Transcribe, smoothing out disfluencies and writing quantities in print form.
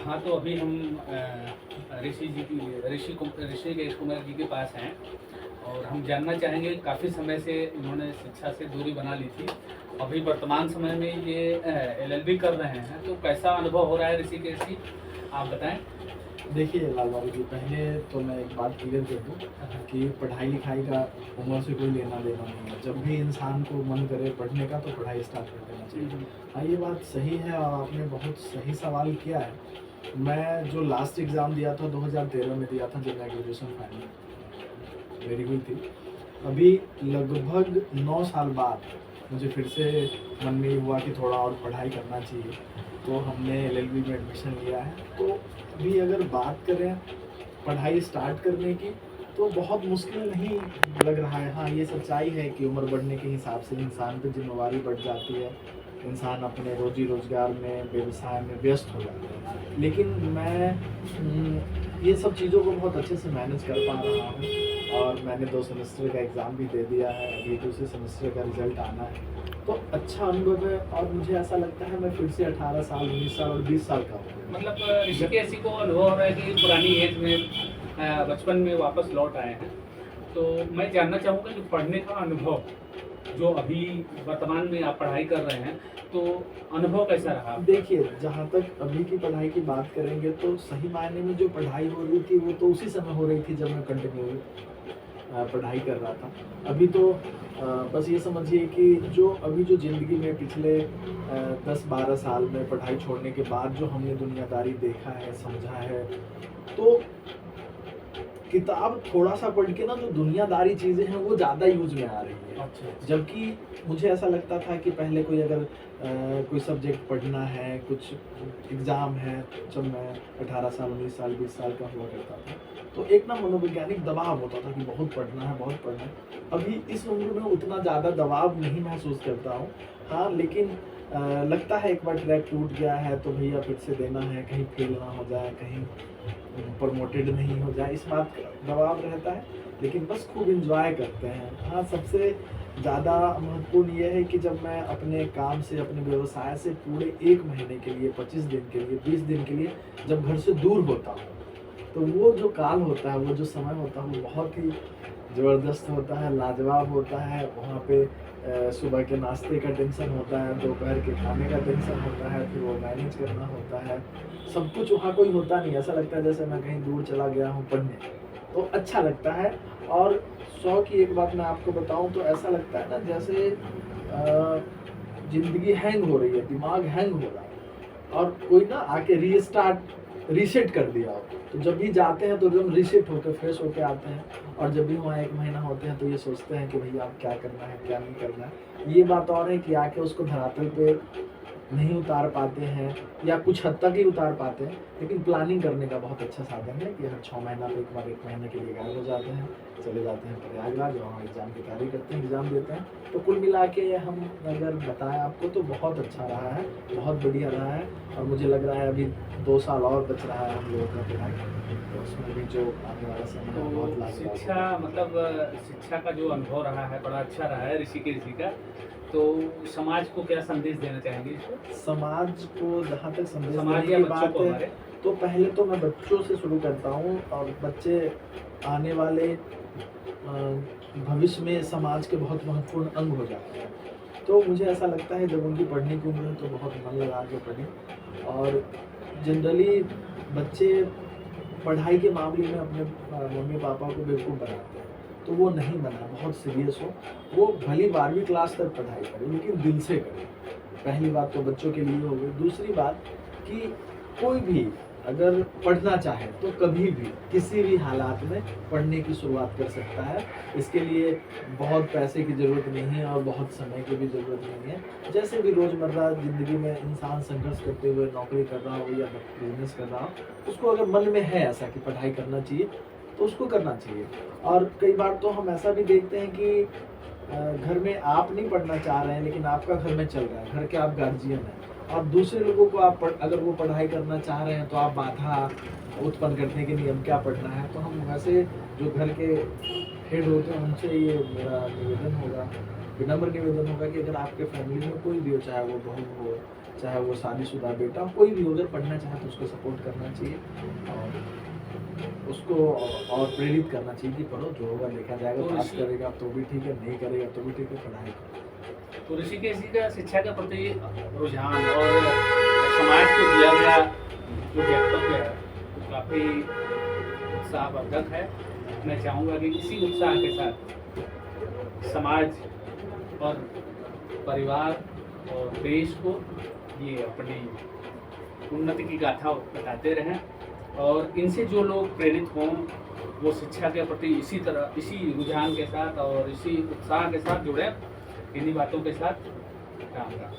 हाँ, तो अभी हम ऋषिकेश कुमार जी के पास हैं और हम जानना चाहेंगे, काफ़ी समय से इन्होंने शिक्षा से दूरी बना ली थी। अभी वर्तमान समय में ये एलएलबी कर रहे हैं, तो कैसा अनुभव हो रहा है ऋषिकेश जी? आप बताएँ? देखिए लाल बाबू जी, पहले तो मैं एक बात क्लियर कर दूँ कि पढ़ाई लिखाई का उम्र से कोई लेना देना नहीं है। जब भी इंसान को मन करे पढ़ने का तो पढ़ाई स्टार्ट कर देना चाहिए। हाँ, ये बात सही है और आपने बहुत सही सवाल किया है। मैं जो लास्ट एग्ज़ाम दिया था 2013 में दिया था, जब मैं ग्रेजुएशन फाइनल मेरी हुई थी। अभी लगभग 9 साल बाद मुझे फिर से मन में ये हुआ कि थोड़ा और पढ़ाई करना चाहिए, तो हमने एलएलबी में एडमिशन लिया है। तो अभी अगर बात करें पढ़ाई स्टार्ट करने की, तो बहुत मुश्किल नहीं लग रहा है। हाँ, ये सच्चाई है कि उम्र बढ़ने के हिसाब से इंसान पे ज़िम्मेवारी बढ़ जाती है, इंसान अपने रोज़ी-रोज़गार में, व्यवसाय में व्यस्त हो जाता है। लेकिन मैं ये सब चीज़ों को बहुत अच्छे से मैनेज कर पा रहा हूँ और मैंने 2 सेमेस्टर का एग्ज़ाम भी दे दिया है, अभी दूसरे सेमेस्टर का रिज़ल्ट आना है। तो अच्छा अनुभव है और मुझे ऐसा लगता है मैं फिर से 18 साल, 19 साल और 20 साल का हूँ। मतलब ऋषिकेश जी को अनुभव हो रहा है कि पुरानी एज में बचपन में वापस लौट आए हैं। तो मैं जानना चाहूँगा कि पढ़ने का अनुभव, जो अभी वर्तमान में आप पढ़ाई कर रहे हैं, तो अनुभव कैसा रहा? देखिए, जहाँ तक अभी की पढ़ाई की बात करेंगे तो सही मायने में जो पढ़ाई हो रही थी वो तो उसी समय हो रही थी जब मैं कंटिन्यू पढ़ाई कर रहा था। अभी तो बस ये समझिए कि जो अभी जो ज़िंदगी में पिछले 10-12 साल में पढ़ाई छोड़ने के बाद जो हमने दुनियादारी देखा है, समझा है, तो किताब थोड़ा-सा पढ़ के ना जो दुनियादारी चीज़ें हैं वो ज़्यादा यूज़ में आ रही हैं। अच्छा, अच्छा। जबकि मुझे ऐसा लगता था कि पहले कोई अगर कोई सब्जेक्ट पढ़ना है, कुछ एग्ज़ाम है, जब मैं 18 साल, 19 साल, 20 साल का हुआ करता था, तो एक ना मनोवैज्ञानिक दबाव होता था कि बहुत पढ़ना है, बहुत पढ़ना है। अभी इस उम्र में उतना ज़्यादा दबाव नहीं महसूस करता हूँ। हाँ, लेकिन लगता है एक बार ट्रैक टूट गया है तो भैया फिर से देना है, कहीं फेल ना हो जाए, कहीं प्रमोटेड नहीं हो जाए, इस बात का दबाव रहता है। लेकिन बस खूब एन्जॉय करते हैं। हाँ, सबसे ज़्यादा महत्वपूर्ण ये है कि जब मैं अपने काम से, अपने व्यवसाय से पूरे 1 महीने के लिए, 25 दिन के लिए, 20 दिन के लिए जब घर से दूर होता हूँ, तो वो जो काल होता है, वो जो समय होता है, वो बहुत ही ज़बरदस्त होता है, लाजवाब होता है। वहाँ पे सुबह के नाश्ते का टेंशन होता है, दोपहर के खाने का टेंशन होता है, फिर वो मैनेज करना होता है। सब कुछ वहाँ कोई होता नहीं है, ऐसा लगता है जैसे मैं कहीं दूर चला गया हूँ पढ़ने। तो अच्छा लगता है और 100 की एक बात मैं आपको बताऊँ तो ऐसा लगता है ना जैसे ज़िंदगी हैंग हो रही है, दिमाग हैंग हो रहा है और कोई ना आके रीसेट कर दिया हो। तो जब भी जाते हैं तो एकदम रीसेट होके फ्रेश होके आते हैं और जब भी वहाँ 1 महीना होते हैं तो ये सोचते हैं कि भैया अब क्या करना है, क्या नहीं करना है। ये बात और है कि आके उसको धरातल पे नहीं उतार पाते हैं या कुछ हद तक ही उतार पाते हैं, लेकिन प्लानिंग करने का बहुत अच्छा साधन है कि हर 6 महीना पे एक बार 1 महीने के लिए गायब हो जाते हैं, चले जाते हैं प्रयागराज, वहाँ एग्ज़ाम की तैयारी करते हैं, एग्ज़ाम देते हैं। तो कुल मिला के हम अगर बताएँ आपको तो बहुत अच्छा रहा है, बहुत बढ़िया रहा है और मुझे लग रहा है अभी 2 साल और बच रहा है हम लोगों का पढ़ाई, तो उसमें भी जो आने वाला समय है बहुत तो लाजवाब शिक्षा होगा। मतलब शिक्षा का जो अनुभव रहा है, बड़ा अच्छा रहा है ऋषिकेश जी का। तो समाज को क्या संदेश देना चाहेंगे इसको? समाज को जहाँ तक संदेश समाज देने या की बच्चों बात को है, हमारे? तो पहले तो मैं बच्चों से शुरू करता हूँ और बच्चे आने वाले भविष्य में समाज के बहुत महत्वपूर्ण अंग हो जाते हैं। तो मुझे ऐसा लगता है जब उनकी पढ़ने की उम्र है तो बहुत मन लगा के पढ़ें और जनरली बच्चे पढ़ाई के मामले में अपने मम्मी-पापा को बेवकूफ़ बनाते हैं। तो वो नहीं बना, बहुत सीरियस हो। वो भली 12वीं क्लास तक पढ़ाई करे लेकिन दिल से करे। पहली बात तो बच्चों के लिए हो गई। दूसरी बात कि कोई भी अगर पढ़ना चाहे तो कभी भी, किसी भी हालात में पढ़ने की शुरुआत कर सकता है। इसके लिए बहुत पैसे की ज़रूरत नहीं है और बहुत समय की भी ज़रूरत नहीं है। जैसे भी रोज़मर्रा ज़िंदगी में इंसान संघर्ष करते हुए नौकरी कर रहा हो या बिज़नेस कर रहा हो, उसको अगर मन में है ऐसा कि पढ़ाई करना चाहिए, तो उसको करना चाहिए। और कई बार तो हम ऐसा भी देखते हैं कि घर में आप नहीं पढ़ना चाह रहे हैं लेकिन आपका घर में चल रहा है, घर के आप गार्जियन हैं और दूसरे लोगों को आप अगर वो पढ़ाई करना चाह रहे हैं तो आप बाधा उत्पन्न करते हैं कि नहीं अब क्या पढ़ना है। तो हम वैसे जो घर के हेड होते हैं उनसे ये मेरा निवेदन होगा, विनम्र निवेदन होगा कि अगर आपके फैमिली में कोई भी हो, चाहे वो बहू हो चाहे वो शादीशुदा बेटा हो, कोई भी हो, अगर पढ़ना चाहे तो उसको सपोर्ट करना चाहिए और उसको और प्रेरित करना चाहिए कि पढ़ो, जो होगा देखा जाएगा, तो पास ऋषि करेगा तो भी ठीक है, नहीं करेगा तो भी ठीक है, पढ़ाई करो। तो ऋषिकेश जी का शिक्षा के प्रति रुझान और समाज को दिया गया जो वक्तव्य है वो काफ़ी उत्साहवर्धक है। मैं चाहूँगा कि इसी उत्साह के साथ समाज और परिवार और देश को ये अपनी उन्नति की गाथा बताते रहें और इनसे जो लोग प्रेरित हों वो शिक्षा के प्रति इसी तरह, इसी रुझान के साथ और इसी उत्साह के साथ जुड़े। इन्हीं बातों के साथ राम राम।